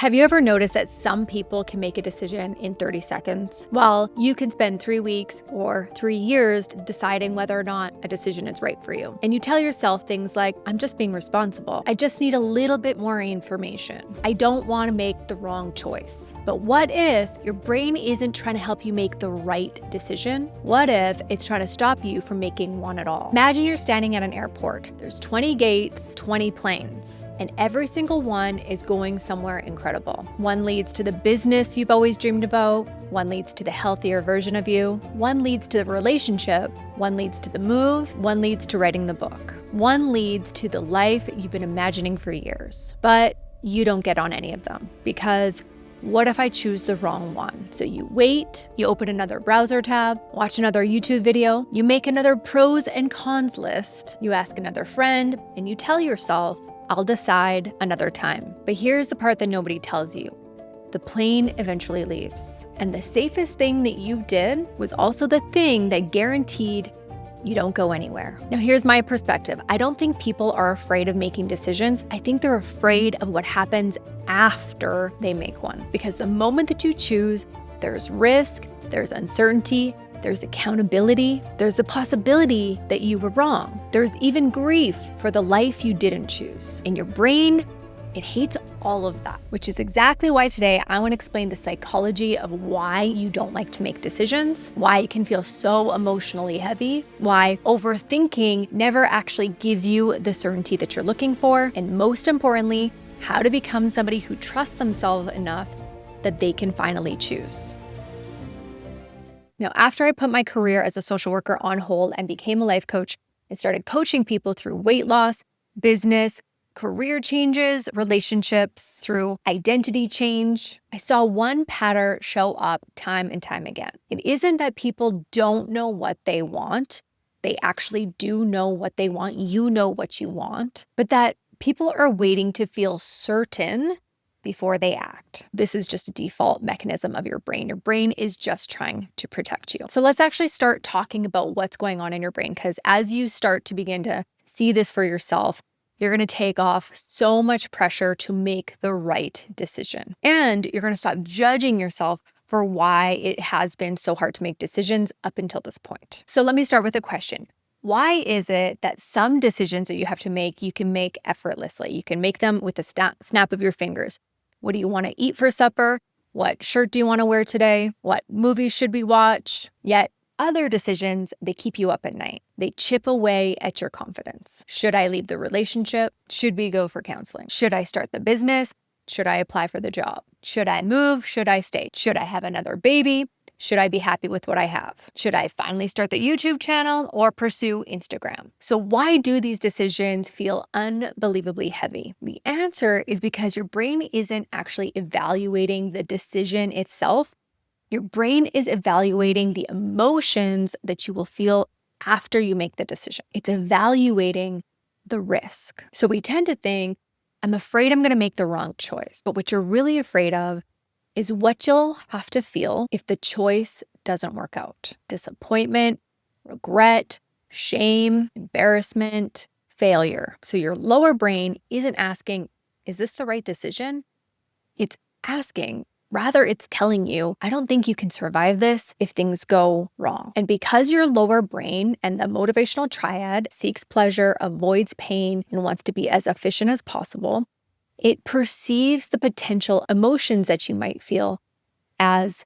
Have you ever noticed that some people can make a decision in 30 seconds? While you can spend 3 weeks or 3 years deciding whether or not a decision is right for you. And you tell yourself things like, I'm just being responsible. I just need a little bit more information. I don't want to make the wrong choice. But what if your brain isn't trying to help you make the right decision? What if it's trying to stop you from making one at all? Imagine you're standing at an airport. There's 20 gates, 20 planes. And every single one is going somewhere incredible. One leads to the business you've always dreamed about. One leads to the healthier version of you. One leads to the relationship. One leads to the move. One leads to writing the book. One leads to the life you've been imagining for years. But you don't get on any of them because what if I choose the wrong one? So you wait, you open another browser tab, watch another YouTube video, you make another pros and cons list, you ask another friend, and you tell yourself, I'll decide another time. But here's the part that nobody tells you. The plane eventually leaves. And the safest thing that you did was also the thing that guaranteed you don't go anywhere. Now, here's my perspective. I don't think people are afraid of making decisions. I think they're afraid of what happens after they make one. Because the moment that you choose, there's risk, there's uncertainty, there's accountability, there's the possibility that you were wrong. There's even grief for the life you didn't choose. And your brain, it hates all of that, which is exactly why today I want to explain the psychology of why you don't like to make decisions, why it can feel so emotionally heavy, why overthinking never actually gives you the certainty that you're looking for, and most importantly, how to become somebody who trusts themselves enough that they can finally choose. Now, after I put my career as a social worker on hold and became a life coach and started coaching people through weight loss, business, career changes, relationships, through identity change, I saw one pattern show up time and time again. It isn't that people don't know what they want. They actually do know what they want. You know what you want, but that people are waiting to feel certain before they act. This is just a default mechanism of your brain. Your brain is just trying to protect you. So let's actually start talking about what's going on in your brain, because as you start to begin to see this for yourself, you're going to take off so much pressure to make the right decision. And you're going to stop judging yourself for why it has been so hard to make decisions up until this point. So let me start with a question. Why is it that some decisions that you have to make, you can make effortlessly? You can make them with a snap of your fingers. What do you want to eat for supper? What shirt do you want to wear today? What movies should we watch? Yet other decisions, they keep you up at night. They chip away at your confidence. Should I leave the relationship? Should we go for counseling? Should I start the business? Should I apply for the job? Should I move? Should I stay? Should I have another baby? Should I be happy with what I have? Should I finally start the YouTube channel or pursue Instagram? So why do these decisions feel unbelievably heavy? The answer is because your brain isn't actually evaluating the decision itself. Your brain is evaluating the emotions that you will feel after you make the decision. It's evaluating the risk. So we tend to think, I'm afraid I'm going to make the wrong choice. But what you're really afraid of is what you'll have to feel if the choice doesn't work out. Disappointment, regret, shame, embarrassment, failure. So your lower brain isn't asking, is this the right decision? It's asking, rather it's telling you, I don't think you can survive this if things go wrong. And because your lower brain and the motivational triad seeks pleasure, avoids pain, and wants to be as efficient as possible, it perceives the potential emotions that you might feel as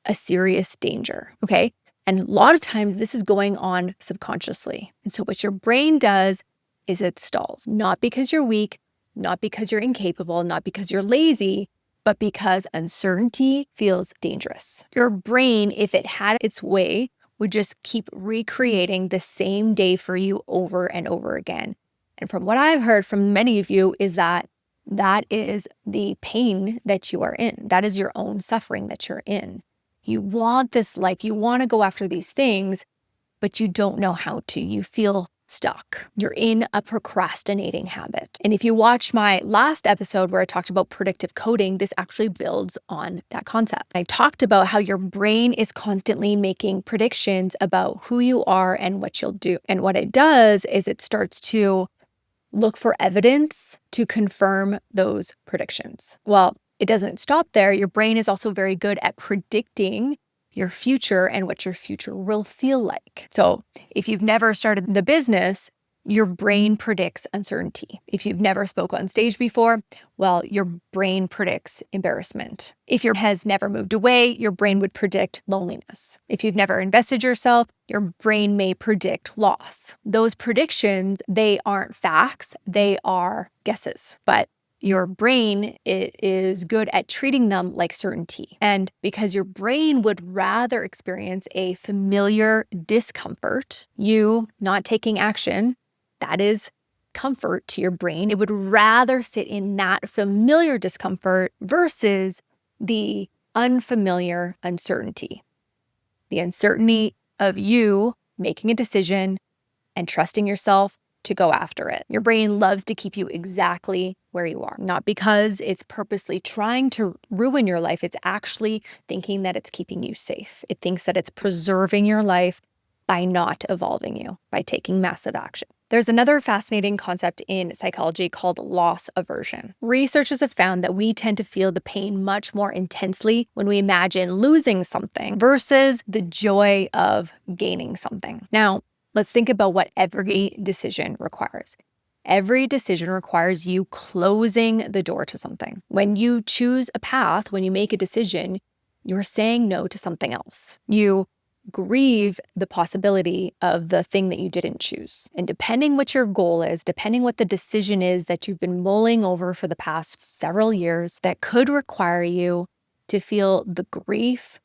a serious danger, okay? And a lot of times this is going on subconsciously. And so what your brain does is it stalls, not because you're weak, not because you're incapable, not because you're lazy, but because uncertainty feels dangerous. Your brain, if it had its way, would just keep recreating the same day for you over and over again. And from what I've heard from many of you is that is the pain that you are in. That is your own suffering that you're in. You want this life, you want to go after these things, but you don't know how to. You feel stuck. You're in a procrastinating habit. And if you watch my last episode where I talked about predictive coding, this actually builds on that concept. I talked about how your brain is constantly making predictions about who you are and what you'll do. And what it does is it starts to look for evidence to confirm those predictions. Well, It doesn't stop there. Your brain is also very good at predicting your future and what your future will feel like. So if you've never started the business, your brain predicts uncertainty. If you've never spoke on stage before, well, your brain predicts embarrassment. If your has never moved away, your brain would predict loneliness. If you've never invested yourself, your brain may predict loss. Those predictions, they aren't facts, they are guesses. But your brain is good at treating them like certainty. And because your brain would rather experience a familiar discomfort, you not taking action, that is comfort to your brain. It would rather sit in that familiar discomfort versus the unfamiliar uncertainty. The uncertainty of you making a decision and trusting yourself to go after it. Your brain loves to keep you exactly where you are, not because it's purposely trying to ruin your life. It's actually thinking that it's keeping you safe. It thinks that it's preserving your life by not evolving you, by taking massive action. There's another fascinating concept in psychology called loss aversion. Researchers have found that we tend to feel the pain much more intensely when we imagine losing something versus the joy of gaining something. Now, let's think about what every decision requires. Every decision requires you closing the door to something. When you choose a path, when you make a decision, you're saying no to something else. You grieve the possibility of the thing that you didn't choose. And depending what your goal is, depending what the decision is that you've been mulling over for the past several years, that could require you to feel the grief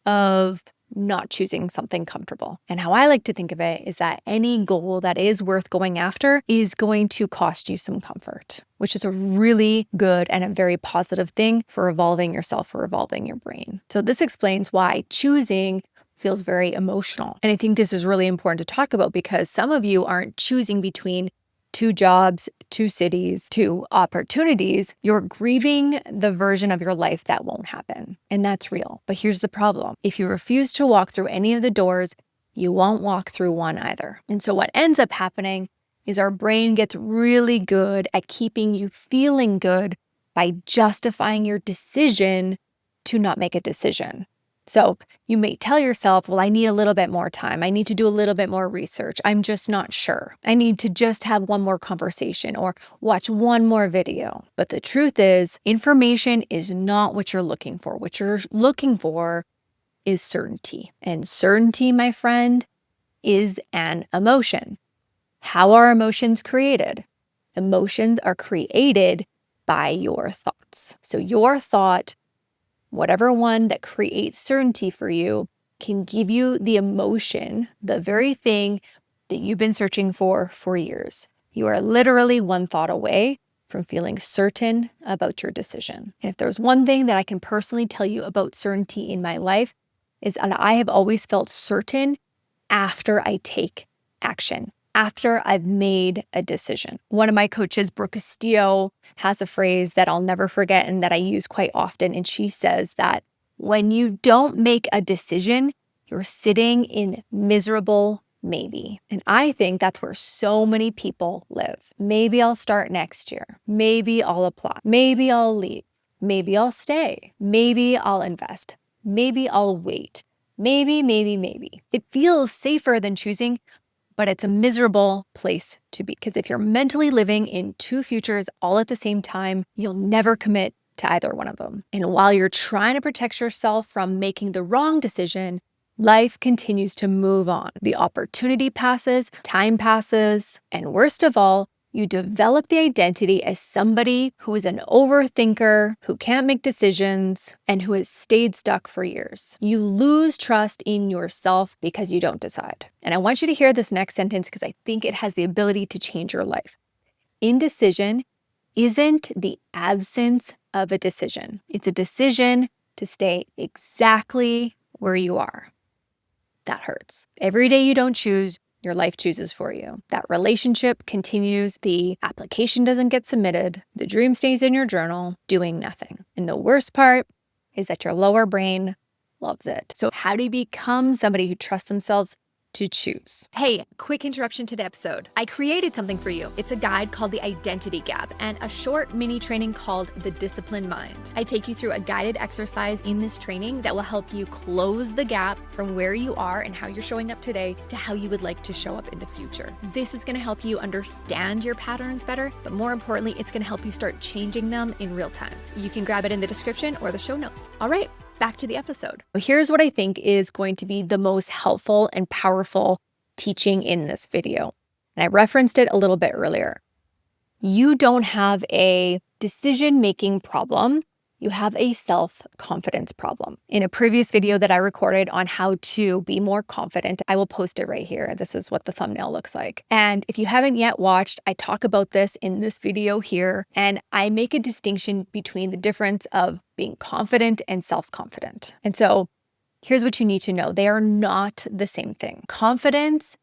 of not choosing something comfortable. And how I like to think of it is that any goal that is worth going after is going to cost you some comfort, which is a really good and a very positive thing for evolving yourself, for evolving your brain. So this explains why choosing feels very emotional. And I think this is really important to talk about because some of you aren't choosing between 2 jobs, 2 cities, 2 opportunities. You're grieving the version of your life that won't happen. And that's real. But here's the problem. If you refuse to walk through any of the doors, you won't walk through one either. And so what ends up happening is our brain gets really good at keeping you feeling good by justifying your decision to not make a decision. So you may tell yourself, well, I need a little bit more time. I need to do a little bit more research. I'm just not sure. I need to just have one more conversation or watch one more video. But the truth is, information is not what you're looking for. What you're looking for is certainty. And certainty, my friend, is an emotion. How are emotions created? Emotions are created by your thoughts. So your thought, whatever one that creates certainty for you, can give you the emotion, the very thing that you've been searching for years. You are literally one thought away from feeling certain about your decision. And if there's one thing that I can personally tell you about certainty in my life, is that I have always felt certain after I take action, after I've made a decision. One of my coaches, Brooke Castillo, has a phrase that I'll never forget and that I use quite often. And she says that when you don't make a decision, you're sitting in miserable maybe. And I think that's where so many people live. Maybe I'll start next year. Maybe I'll apply. Maybe I'll leave. Maybe I'll stay. Maybe I'll invest. Maybe I'll wait. Maybe. It feels safer than choosing, but it's a miserable place to be. Because if you're mentally living in 2 futures all at the same time, you'll never commit to either one of them. And while you're trying to protect yourself from making the wrong decision, life continues to move on. The opportunity passes, time passes, and worst of all, you develop the identity as somebody who is an overthinker, who can't make decisions, and who has stayed stuck for years. You lose trust in yourself because you don't decide. And I want you to hear this next sentence because I think it has the ability to change your life. Indecision isn't the absence of a decision. It's a decision to stay exactly where you are. That hurts. Every day you don't choose, your life chooses for you. That relationship continues, the application doesn't get submitted, the dream stays in your journal, doing nothing. And the worst part is that your lower brain loves it. So how do you become somebody who trusts themselves to choose. Hey, quick interruption to the episode. I created something for you. It's a guide called The Identity Gap and a short mini training called The Disciplined Mind. I take you through a guided exercise in this training that will help you close the gap from where you are and how you're showing up today to how you would like to show up in the future. This is going to help you understand your patterns better, but more importantly, it's going to help you start changing them in real time. You can grab it in the description or the show notes. All right, back to the episode. Here's what I think is going to be the most helpful and powerful teaching in this video. And I referenced it a little bit earlier. You don't have a decision-making problem. You have a self-confidence problem. In a previous video that I recorded on how to be more confident, I will post it right here. This is what the thumbnail looks like. And if you haven't yet watched, I talk about this in this video here, and I make a distinction between the difference of being confident and self-confident. And so here's what you need to know. They are not the same thing. Confidence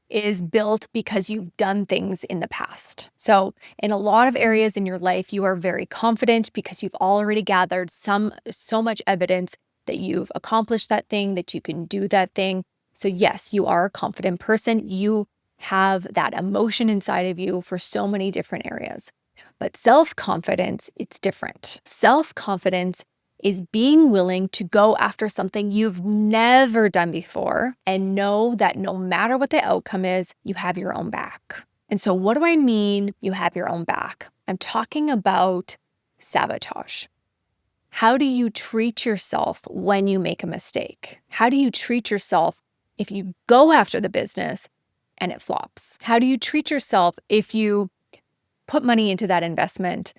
is built because you've done things in the past. So in a lot of areas in your life, you are very confident because you've already gathered so much evidence that you've accomplished that thing, that you can do that thing. So yes, you are a confident person. You have that emotion inside of you for so many different areas. But self-confidence, it's different. Self-confidence is being willing to go after something you've never done before and know that no matter what the outcome is, you have your own back. And so what do I mean you have your own back? I'm talking about sabotage. How do you treat yourself when you make a mistake? How do you treat yourself if you go after the business and it flops? How do you treat yourself if you put money into that investment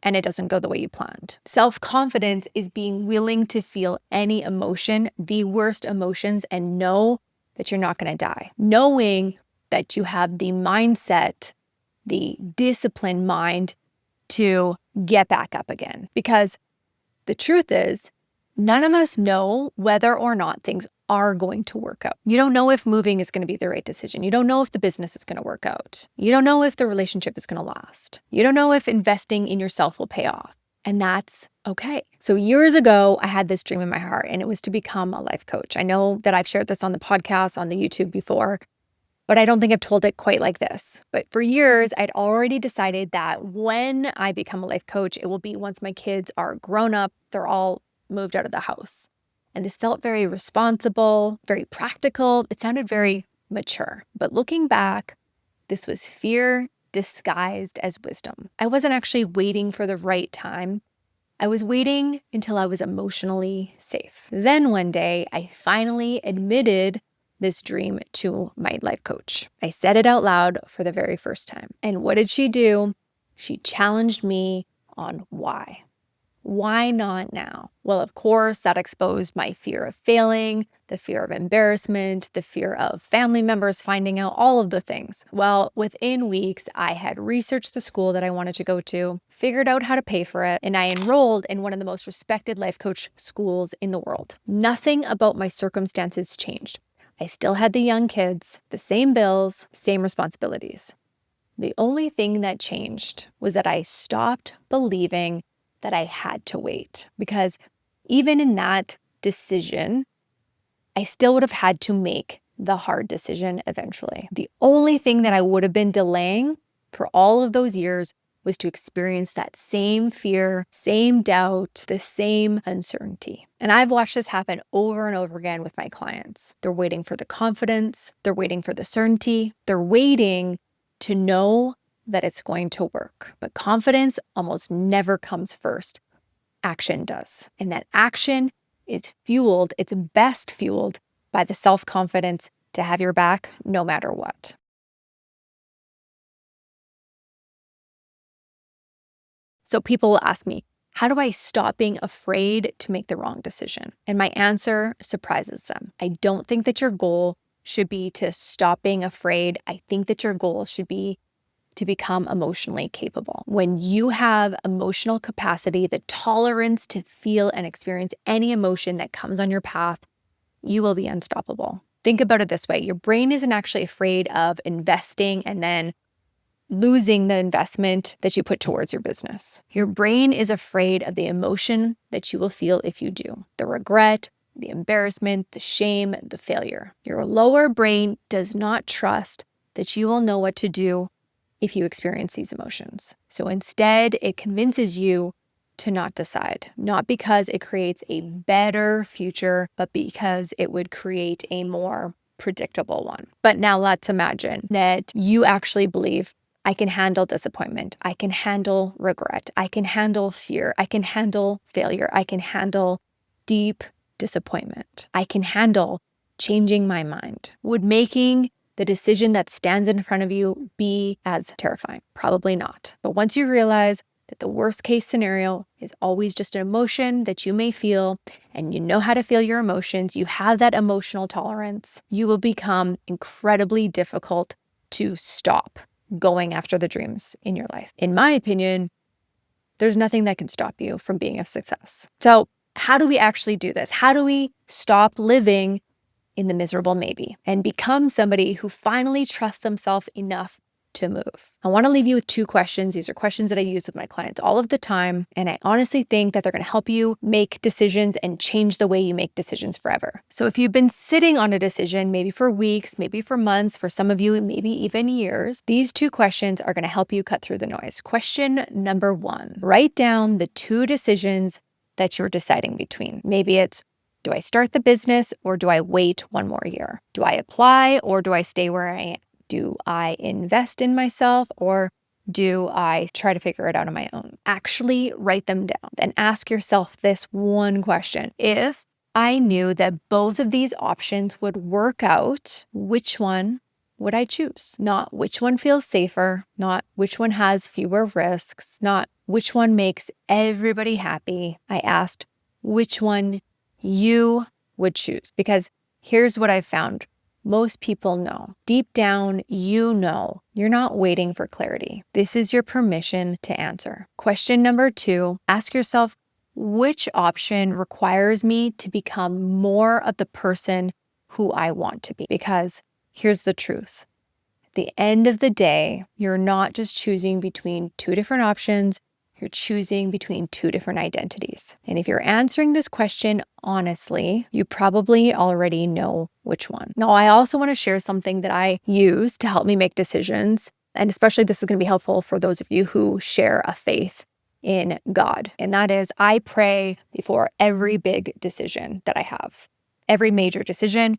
and it doesn't go the way you planned? Self-confidence is being willing to feel any emotion, the worst emotions, and know that you're not going to die. Knowing that you have the mindset, the disciplined mind to get back up again. Because the truth is, none of us know whether or not things are going to work out. You don't know if moving is going to be the right decision. You don't know if the business is going to work out. You don't know if the relationship is going to last. You don't know if investing in yourself will pay off. And that's okay. So years ago, I had this dream in my heart, and it was to become a life coach. I know that I've shared this on the podcast, on the YouTube before, but I don't think I've told it quite like this. But for years, I'd already decided that when I become a life coach, it will be once my kids are grown up, they're all moved out of the house. And this felt very responsible, very practical. It sounded very mature. But looking back, this was fear disguised as wisdom. I wasn't actually waiting for the right time. I was waiting until I was emotionally safe. Then one day, I finally admitted this dream to my life coach. I said it out loud for the very first time. And what did she do? She challenged me on why. Why not now? Well, of course, that exposed my fear of failing, the fear of embarrassment, the fear of family members finding out, all of the things. Well, within weeks, I had researched the school that I wanted to go to, figured out how to pay for it, and I enrolled in one of the most respected life coach schools in the world. Nothing about my circumstances changed. I still had the young kids, the same bills, same responsibilities. The only thing that changed was that I stopped believing that I had to wait, because even in that decision, I still would have had to make the hard decision eventually. The only thing that I would have been delaying for all of those years was to experience that same fear, same doubt, the same uncertainty. And I've watched this happen over and over again with my clients. They're waiting for the confidence, they're waiting for the certainty, they're waiting to know that it's going to work. But confidence almost never comes first. Action does. And that action is fueled, it's best fueled by the self-confidence to have your back no matter what. So people will ask me, how do I stop being afraid to make the wrong decision? And my answer surprises them. I don't think that your goal should be to stop being afraid. I think that your goal should be to become emotionally capable. When you have emotional capacity, the tolerance to feel and experience any emotion that comes on your path, you will be unstoppable. Think about it this way. Your brain isn't actually afraid of investing and then losing the investment that you put towards your business. Your brain is afraid of the emotion that you will feel if you do. The regret, the embarrassment, the shame, the failure. Your lower brain does not trust that you will know what to do if you experience these emotions. So instead, it convinces you to not decide, not because it creates a better future, but because it would create a more predictable one. But now let's imagine that you actually believe, I can handle disappointment. I can handle regret. I can handle fear. I can handle failure. I can handle deep disappointment. I can handle changing my mind. Would making the decision that stands in front of you be as terrifying? Probably not. But once you realize that the worst case scenario is always just an emotion that you may feel, and you know how to feel your emotions, you have that emotional tolerance, you will become incredibly difficult to stop going after the dreams in your life. In my opinion, there's nothing that can stop you from being a success. So how do we actually do this? How do we stop living in the miserable maybe and become somebody who finally trusts themselves enough to move? I want to leave you with 2 questions. These are questions that I use with my clients all of the time. And I honestly think that they're going to help you make decisions and change the way you make decisions forever. So if you've been sitting on a decision, maybe for weeks, maybe for months, for some of you, maybe even years, these 2 questions are going to help you cut through the noise. Question number 1, write down the 2 decisions that you're deciding between. Maybe it's, do I start the business or do I wait 1 more year? Do I apply or do I stay where I am? Do I invest in myself or do I try to figure it out on my own? Actually write them down and ask yourself this one question. If I knew that both of these options would work out, which one would I choose? Not which one feels safer, not which one has fewer risks, not which one makes everybody happy. I asked which one you would choose, because here's what I've found. Most people know. Deep down, you know. You're not waiting for clarity. This is your permission to answer. Question number 2, ask yourself, which option requires me to become more of the person who I want to be? Because here's the truth. At the end of the day, you're not just choosing between 2 different options. You're choosing between 2 different identities. And if you're answering this question honestly, you probably already know which one. Now, I also want to share something that I use to help me make decisions. And especially this is going to be helpful for those of you who share a faith in God. And that is, I pray before every big decision that I have. Every major decision,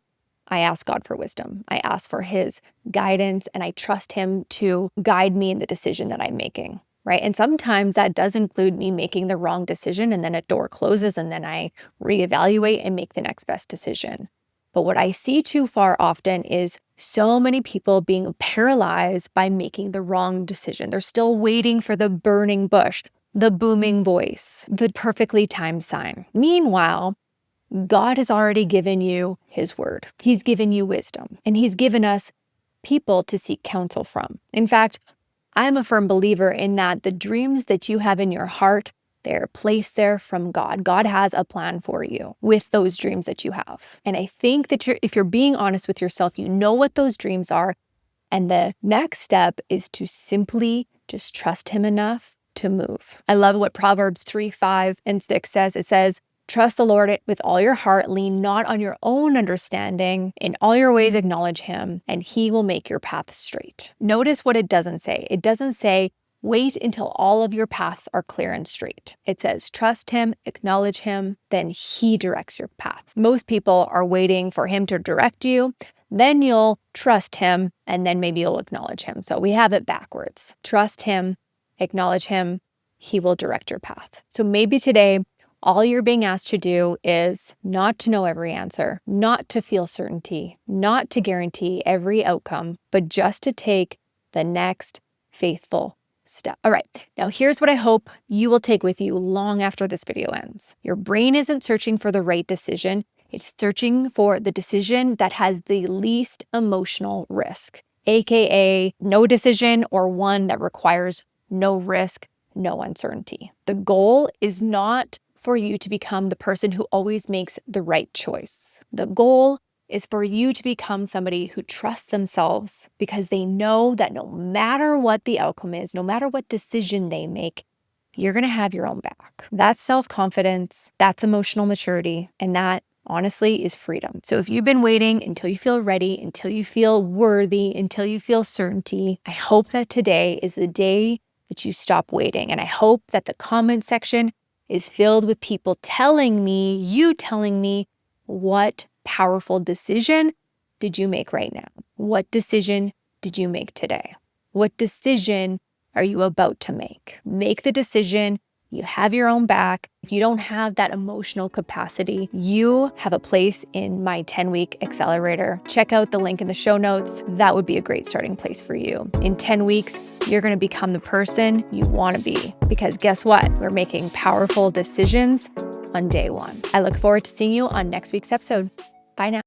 I ask God for wisdom. I ask for his guidance and I trust him to guide me in the decision that I'm making. Right. And sometimes that does include me making the wrong decision and then a door closes and then I reevaluate and make the next best decision. But what I see too far often is so many people being paralyzed by making the wrong decision. They're still waiting for the burning bush, the booming voice, the perfectly timed sign. Meanwhile, God has already given you his word. He's given you wisdom and he's given us people to seek counsel from. In fact, I'm a firm believer in that the dreams that you have in your heart, they're placed there from God. God has a plan for you with those dreams that you have. And I think that if you're being honest with yourself, you know what those dreams are. And the next step is to simply just trust him enough to move. I love what Proverbs 3, 5, and 6 says. It says, trust the Lord with all your heart, lean not on your own understanding. In all your ways acknowledge him, and he will make your path straight. Notice what it doesn't say. It doesn't say, wait until all of your paths are clear and straight. It says, trust him, acknowledge him, then he directs your paths. Most people are waiting for him to direct you, then you'll trust him, and then maybe you'll acknowledge him. So we have it backwards. Trust him, acknowledge him, he will direct your path. So maybe today, all you're being asked to do is not to know every answer, not to feel certainty, not to guarantee every outcome, but just to take the next faithful step. All right, now here's what I hope you will take with you long after this video ends. Your brain isn't searching for the right decision. It's searching for the decision that has the least emotional risk, aka no decision or one that requires no risk, no uncertainty. The goal is not for you to become the person who always makes the right choice. The goal is for you to become somebody who trusts themselves because they know that no matter what the outcome is, no matter what decision they make, you're going to have your own back. That's self-confidence, that's emotional maturity, and that honestly, is freedom. So if you've been waiting until you feel ready, until you feel worthy, until you feel certainty, I hope that today is the day that you stop waiting. And I hope that the comment section is filled with people telling me, what powerful decision did you make right now? What decision did you make today? What decision are you about to make? Make the decision. You have your own back. If you don't have that emotional capacity, you have a place in my 10-week accelerator. Check out the link in the show notes. That would be a great starting place for you. In 10 weeks, you're going to become the person you want to be. Because guess what? We're making powerful decisions on day one. I look forward to seeing you on next week's episode. Bye now.